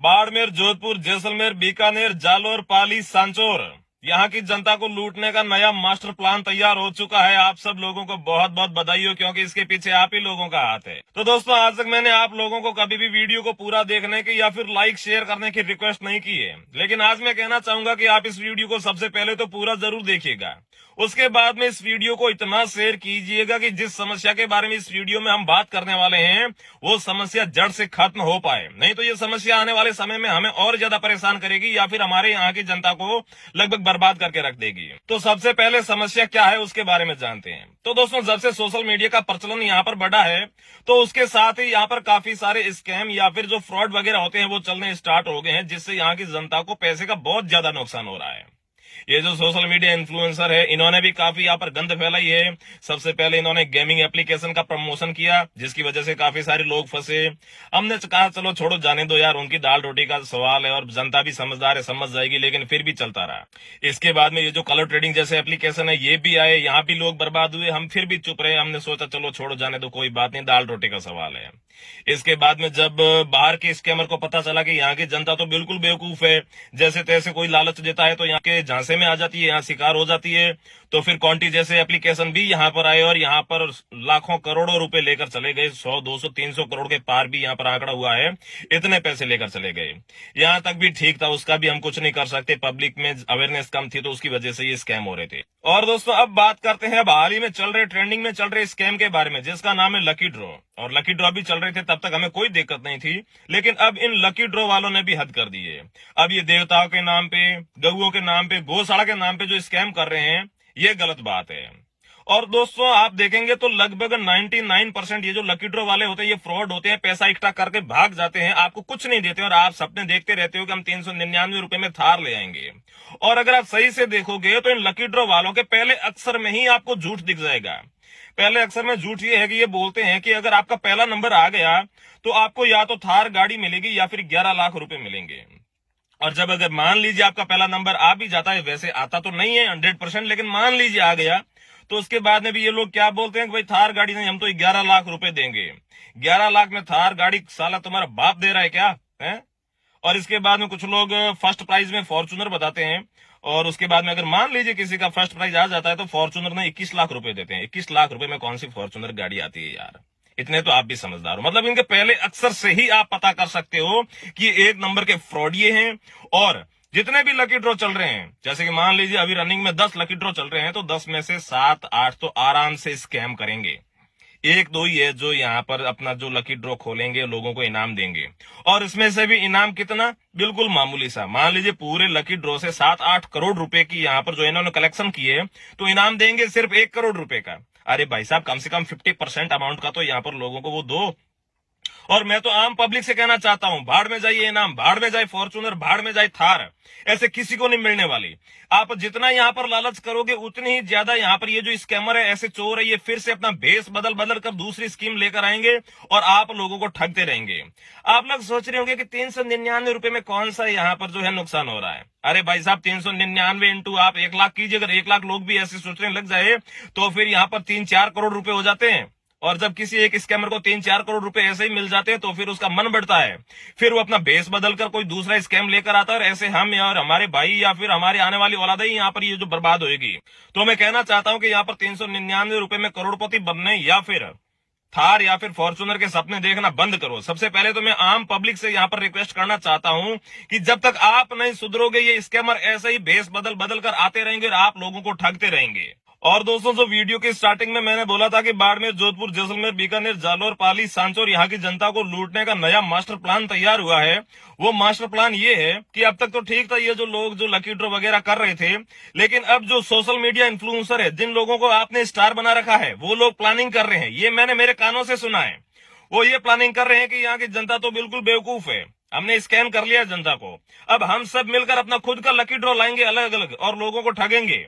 बाड़मेर, जोधपुर, जैसलमेर, बीकानेर, जालोर, पाली, सांचौर, यहाँ की जनता को लूटने का नया मास्टर प्लान तैयार हो चुका है। आप सब लोगों को बहुत बहुत बधाई हो, क्योंकि इसके पीछे आप ही लोगों का हाथ है। तो दोस्तों, आज तक मैंने आप लोगों को कभी भी वीडियो को पूरा देखने की या फिर लाइक शेयर करने की रिक्वेस्ट नहीं की है, लेकिन आज मैं कहना चाहूंगा कि आप इस वीडियो को सबसे पहले तो पूरा जरूर देखिएगा। उसके बाद में इस वीडियो को इतना शेयर कीजिएगा कि जिस समस्या के बारे में इस वीडियो में हम बात करने वाले हैं वो समस्या जड़ से खत्म हो पाए। नहीं तो ये समस्या आने वाले समय में हमें और ज्यादा परेशान करेगी या फिर हमारे यहाँ की जनता को लगभग बर्बाद करके रख देगी। तो सबसे पहले समस्या क्या है उसके बारे में जानते हैं। तो दोस्तों, जब से सोशल मीडिया का प्रचलन यहाँ पर बढ़ा है, तो उसके साथ ही यहाँ पर काफी सारे स्कैम या फिर जो फ्रॉड वगैरह होते हैं वो चलने स्टार्ट हो गए हैं, जिससे यहाँ की जनता को पैसे का बहुत ज्यादा नुकसान हो रहा है। ये जो सोशल मीडिया इन्फ्लुएंसर है, इन्होंने भी काफी यहाँ पर गंद फैलाई है। सबसे पहले इन्होंने गेमिंग एप्लीकेशन का प्रमोशन किया, जिसकी वजह से काफी सारे लोग फंसे। हमने कहा चलो छोड़ो, जाने दो यार, उनकी दाल रोटी का सवाल है और जनता भी समझदार है, समझ जाएगी, लेकिन फिर भी चलता रहा। इसके बाद में ये जो कलर ट्रेडिंग जैसे एप्लीकेशन है ये भी आए, यहाँ भी लोग बर्बाद हुए, हम फिर भी चुप रहे। हमने सोचा चलो छोड़ो, जाने दो, कोई बात नहीं, दाल रोटी का सवाल है। इसके बाद में जब बाहर के स्कैमर को पता चला कि यहाँ की जनता तो बिल्कुल बेवकूफ है, जैसे तैसे कोई लालच देता है तो यहाँ के झांसे में आ जाती है, यहाँ शिकार हो जाती है, तो फिर कॉन्टी जैसे एप्लीकेशन भी यहाँ पर आए और यहाँ पर लाखों करोड़ों रुपए लेकर चले गए। 100, 200, 300 करोड़ के पार भी यहाँ पर आंकड़ा हुआ है, इतने पैसे लेकर चले गए। यहाँ तक भी ठीक था, उसका भी हम कुछ नहीं कर सकते, पब्लिक में अवेयरनेस कम थी तो उसकी वजह से ये स्कैम हो रहे थे। और दोस्तों, अब बात करते हैं अब हाल ही में चल रहे, ट्रेंडिंग में चल रहे स्कैम के बारे में, जिसका नाम है लकी ड्रॉ। और लकी ड्रॉ भी चल रहे थे, तब तक हमें कोई दिक्कत नहीं थी, लेकिन अब इन लकी ड्रॉ वालों ने भी हद कर दी है। अब ये देवताओं के नाम पे, गऊओं के नाम पे, गौशाला के नाम पे जो स्कैम कर रहे हैं, ये गलत बात है। और दोस्तों, आप देखेंगे तो लगभग 99% ये जो लकी ड्रॉ वाले होते हैं ये फ्रॉड होते हैं, पैसा इकट्ठा करके भाग जाते हैं, आपको कुछ नहीं देते और आप सपने देखते रहते हो कि हम 399 रुपए में थार ले आएंगे। और अगर आप सही से देखोगे तो इन लकी ड्रॉ वालों के पहले अक्षर में ही आपको झूठ दिख जाएगा। पहले अक्षर में झूठ ये है कि ये बोलते हैं कि अगर आपका पहला नंबर आ गया तो आपको या तो थार गाड़ी मिलेगी या फिर 11 लाख रुपए मिलेंगे। और जब अगर मान लीजिए आपका पहला नंबर आ भी जाता है, वैसे आता तो नहीं है 100%, लेकिन मान लीजिए आ गया, तो उसके बाद में भी ये लोग क्या बोलते हैं कि भाई थार गाड़ी नहीं, हम तो 11 लाख रुपए देंगे। 11 लाख में थार गाड़ी साला तुम्हारा बाप दे रहा है क्या है? और इसके बाद में कुछ लोग फर्स्ट प्राइज में फॉर्चूनर बताते हैं, और उसके बाद में अगर मान लीजिए किसी का फर्स्ट प्राइज आ जाता है तो फॉर्चूनर में 21 लाख रुपए देते हैं। 21 लाख रुपए में कौन सी फॉर्चूनर गाड़ी आती है यार? इतने तो आप भी समझदार हो। मतलब इनके पहले अक्षर से ही आप पता कर सकते हो कि एक नंबर के फ्रॉडिये हैं। और जितने भी लकी ड्रॉ चल रहे हैं, जैसे कि मान लीजिए अभी रनिंग में 10 लकी ड्रॉ चल रहे हैं, तो 10 में से 7, 8 तो आराम से स्कैम करेंगे। एक दो ही है जो यहाँ पर अपना जो लकी ड्रॉ खोलेंगे, लोगों को इनाम देंगे। और इसमें से भी इनाम कितना? बिल्कुल मामूली सा। मान लीजिए पूरे लकी ड्रॉ से 7-8 करोड़ रुपए की यहाँ पर जो इन्होंने कलेक्शन की है, तो इनाम देंगे सिर्फ 1 करोड़ रुपए का। अरे भाई साहब, कम से कम 50% अमाउंट का तो यहाँ पर लोगों को वो दो। और मैं तो आम पब्लिक से कहना चाहता हूं, भाड़ में जाइए इनाम, भाड़ में जाए फॉर्चूनर, भाड़ में जाए थार, ऐसे किसी को नहीं मिलने वाली। आप जितना यहाँ पर लालच करोगे उतनी ही ज्यादा यहाँ पर ये जो स्कैमर है, ऐसे चोर है, ये फिर से अपना भेष बदल बदल कर दूसरी स्कीम लेकर आएंगे और आप लोगों को ठगते रहेंगे। आप लोग सोच रहे होंगे कि 399 रुपए में कौन सा यहाँ पर जो है नुकसान हो रहा है। अरे भाई साहब, 399 इंटू आप 1 लाख कीजिए। अगर 1 लाख लोग भी ऐसे सोचने लग जाए तो फिर यहाँ पर 3-4 करोड़ रुपए हो जाते हैं। और जब किसी एक स्कैमर को 3-4 करोड़ रुपए ऐसे ही मिल जाते हैं तो फिर उसका मन बढ़ता है, फिर वो अपना बेस बदलकर कोई दूसरा स्कैम लेकर आता है, और ऐसे हम और हमारे भाई या फिर हमारे आने वाली औलाद ही यहाँ पर ये जो बर्बाद होगी। तो मैं कहना चाहता हूं कि यहाँ पर 399 रुपए में करोड़पति बनने या फिर थार या फिर फॉर्चूनर के सपने देखना बंद करो। सबसे पहले तो मैं आम पब्लिक से यहाँ पर रिक्वेस्ट करना चाहता हूँ कि जब तक आप नहीं सुधरोगे, ये स्कैमर ऐसे ही बेस बदल बदल कर आते रहेंगे और आप लोगों को ठगते रहेंगे। और दोस्तों, जो वीडियो की स्टार्टिंग में मैंने बोला था कि बाड़मेर, जोधपुर, जैसलमेर, बीकानेर, जालोर, पाली, सांचौर, यहाँ की जनता को लूटने का नया मास्टर प्लान तैयार हुआ है। वो मास्टर प्लान ये है कि अब तक तो ठीक था ये जो लोग जो लकी ड्रॉ वगैरह कर रहे थे, लेकिन अब जो सोशल मीडिया इन्फ्लुएंसर है, जिन लोगों को आपने स्टार बना रखा है, वो लोग प्लानिंग कर रहे हैं। ये मैंने मेरे कानों से सुना है। वो ये प्लानिंग कर रहे हैं कि यहाँ की जनता तो बिल्कुल बेवकूफ है, हमने स्कैम कर लिया जनता को, अब हम सब मिलकर अपना खुद का लकी ड्रॉ लाएंगे अलग अलग और लोगों को ठगेंगे।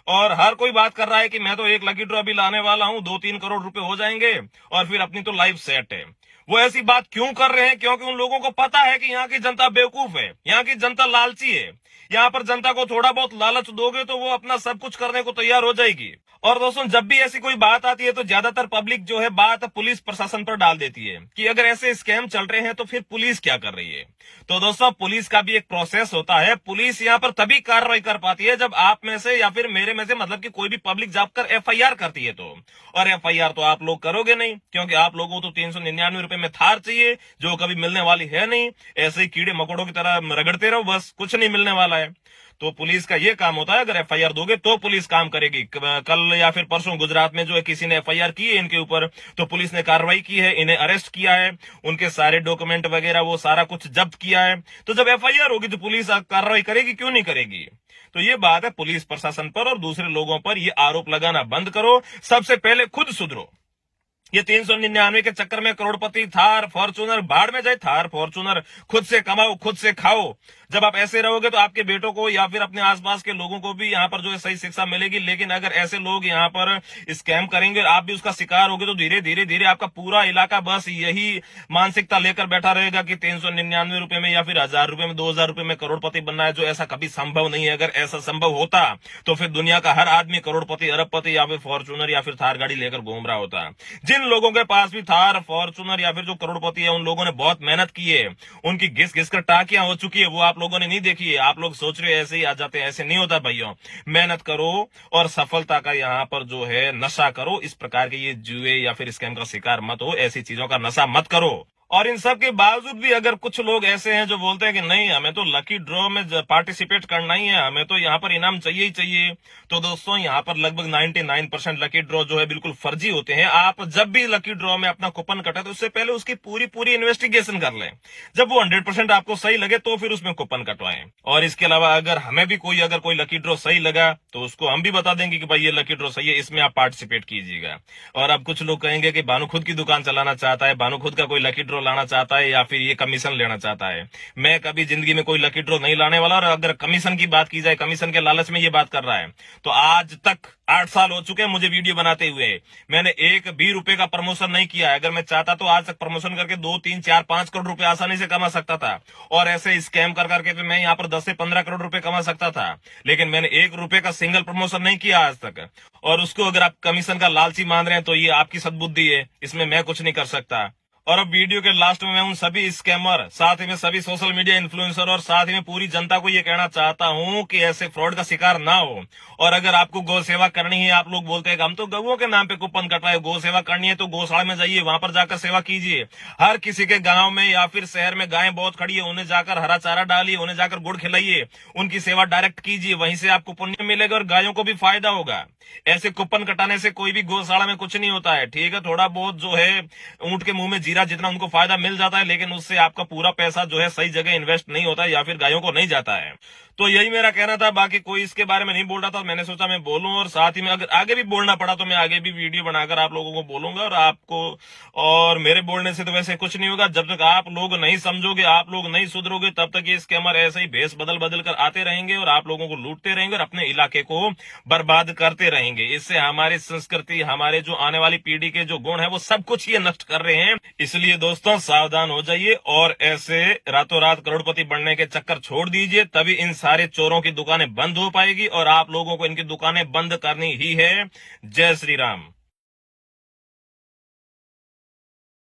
और हर कोई बात कर रहा है कि मैं तो एक लकी ड्रॉ भी लाने वाला हूं, 2-3 करोड़ रुपए हो जाएंगे और फिर अपनी तो लाइफ सेट है। वो ऐसी बात क्यों कर रहे हैं? क्योंकि उन लोगों को पता है कि यहाँ की जनता बेवकूफ है, यहाँ की जनता लालची है। यहाँ पर जनता को थोड़ा बहुत लालच दोगे तो वो अपना सब कुछ करने को तैयार हो जाएगी। और दोस्तों जब भी ऐसी कोई बात आती है तो ज्यादातर पब्लिक जो है बात पुलिस प्रशासन पर डाल देती है कि अगर ऐसे स्कैम चल रहे हैं तो फिर पुलिस क्या कर रही है। तो दोस्तों पुलिस का भी एक प्रोसेस होता है। पुलिस यहाँ पर तभी कार्रवाई कर पाती है जब आप में से या फिर मेरे में से मतलब कि कोई भी पब्लिक जाकर एफआईआर करती है तो। और एफआईआर तो आप लोग करोगे नहीं, क्योंकि आप लोगों को तो 399 रुपए में थार चाहिए जो कभी मिलने वाली है नहीं। ऐसे ही कीड़े मकोड़ों की तरह रगड़ते रहो, बस कुछ नहीं मिलने वाला है। तो पुलिस का ये काम होता है, अगर एफआईआर दोगे तो पुलिस काम करेगी। कल या फिर परसों गुजरात में जो है किसी ने एफआईआर की है इनके ऊपर, तो पुलिस ने कार्रवाई की है, इन्हें अरेस्ट किया है, उनके सारे डॉक्यूमेंट वगैरह वो सारा कुछ जब्त किया है। तो जब एफआईआर होगी तो पुलिस कार्रवाई करेगी, क्यों नहीं करेगी। तो ये बात है पुलिस प्रशासन पर और दूसरे लोगों पर ये आरोप लगाना बंद करो। सबसे पहले खुद सुधरो। ये 399 के चक्कर में करोड़पति थार फॉर्चूनर भाड़ में जाए, थार फॉर्चूनर खुद से कमाओ खुद से खाओ। जब आप ऐसे रहोगे तो आपके बेटों को या फिर अपने आसपास के लोगों को भी यहाँ पर जो है सही शिक्षा मिलेगी। लेकिन अगर ऐसे लोग यहाँ पर स्कैम करेंगे और आप भी उसका शिकार होगे तो धीरे धीरे धीरे आपका पूरा इलाका बस यही मानसिकता लेकर बैठा रहेगा कि 399 रुपए में या फिर 1000 रुपए में 2000 रुपए में करोड़पति बनना है, जो ऐसा कभी संभव नहीं है। अगर ऐसा संभव होता तो फिर दुनिया का हर आदमी करोड़पति अरबपति या फिर फॉर्चूनर या फिर थार गाड़ी लेकर घूम रहा होता। जिन लोगों के पास भी थार फॉर्चूनर या फिर जो करोड़पति है उन लोगों ने बहुत मेहनत की है, उनकी घिस घिस कर टाकियां हो चुकी है, वो आप लोगों ने नहीं देखी है। आप लोग सोच रहे हो ऐसे ही आ जाते हैं, ऐसे नहीं होता भाइयों। मेहनत करो और सफलता का यहाँ पर जो है नशा करो। इस प्रकार के ये जुए या फिर स्कैम का शिकार मत हो, ऐसी चीजों का नशा मत करो। और इन सब के बावजूद भी अगर कुछ लोग ऐसे हैं जो बोलते हैं कि नहीं हमें तो लकी ड्रॉ में पार्टिसिपेट करना ही है, हमें तो यहाँ पर इनाम चाहिए ही चाहिए, तो दोस्तों यहाँ पर लगभग 99% लकी ड्रॉ जो है बिल्कुल फर्जी होते हैं। आप जब भी लकी ड्रॉ में अपना कूपन कटा तो उससे पहले उसकी पूरी इन्वेस्टिगेशन कर लें। जब वो 100% आपको सही लगे तो फिर उसमें कूपन कटवाएं। और इसके अलावा अगर हमें भी अगर कोई लकी ड्रॉ सही लगा तो उसको हम भी बता देंगे कि भाई ये लकी ड्रॉ सही है, इसमें आप पार्टिसिपेट कीजिएगा। और अब कुछ लोग कहेंगे कि भानु खुद की दुकान चलाना चाहता है, भानु खुद का कोई लकी ड्रॉ लाना चाहता है या फिर ये कमीशन लेना चाहता है। मैं कभी जिंदगी में कोई लकी ड्रॉ नहीं लाने वाला। और अगर कमीशन की बात की जाए, कमीशन के लालच में ये बात कर रहा है, तो आज तक 8 साल हो चुके हैं मुझे वीडियो बनाते हुए, मैंने एक भी रुपए का प्रमोशन नहीं किया है। अगर मैं चाहता तो आज तक प्रमोशन करके 2, 3, 4, 5 करोड़ रुपए आसानी से कमा सकता था। और ऐसे स्कैम कर करके तो मैं यहाँ पर 10 से 15 करोड़ रुपए कमा सकता था। लेकिन मैंने 1 रुपए का सिंगल प्रमोशन नहीं किया आज तक। और उसको अगर आप कमीशन का लालची मान रहे हैं तो ये आपकी सद्बुद्धि है, इसमें मैं कुछ नहीं कर सकता। और अब वीडियो के लास्ट में मैं उन सभी स्कैमर, साथ ही में सभी सोशल मीडिया इन्फ्लुएंसर और साथ ही में पूरी जनता को ये कहना चाहता हूं कि ऐसे फ्रॉड का शिकार ना हो। और अगर आपको गौ सेवा करनी है, आप लोग बोलते हैं कि हम तो गौओं के नाम पे कूपन कटवाए, गौ सेवा करनी है तो गौशाला में जाइए, वहां पर जाकर सेवा कीजिए। हर किसी के गांव में या फिर शहर में गायें बहुत खड़ी है, उन्हें जाकर हरा चारा डालिए, उन्हें जाकर गुड़ खिलाइए, उनकी सेवा डायरेक्ट कीजिए, वहीं से आपको पुण्य मिलेगा और गायों को भी फायदा होगा। ऐसे कूपन कटाने से कोई भी गौशाला में कुछ नहीं होता है। ठीक है, थोड़ा बहुत जो है ऊंट के मुंह में जीरा जितना उनको फायदा मिल जाता है, लेकिन उससे आपका पूरा पैसा जो है सही जगह इन्वेस्ट नहीं होता या फिर गायों को नहीं जाता है। तो यही मेरा कहना था। बाकी कोई इसके बारे में नहीं बोल रहा था, मैंने सोचा मैं बोलूं। और साथ ही में अगर आगे भी बोलना पड़ा तो मैं आगे भी वीडियो बनाकर आप लोगों को बोलूंगा। और आपको और मेरे बोलने से तो वैसे कुछ नहीं होगा। जब तक आप लोग नहीं समझोगे, आप लोग नहीं सुधरोगे, तब तक ये स्कैमर ऐसे ही भेष बदल बदल कर आते रहेंगे और आप लोगों को लूटते रहेंगे और अपने इलाके को बर्बाद करते रहेंगे। इससे हमारी संस्कृति, हमारे जो आने वाली पीढ़ी के जो गुण है वो सब कुछ ये नष्ट कर रहे हैं। इसलिए दोस्तों सावधान हो जाइए और ऐसे रातों रात करोड़पति बनने के चक्कर छोड़ दीजिए, तभी इन सारे चोरों की दुकानें बंद हो पाएगी और आप लोगों को इनकी दुकानें बंद करनी ही है। जय श्री राम।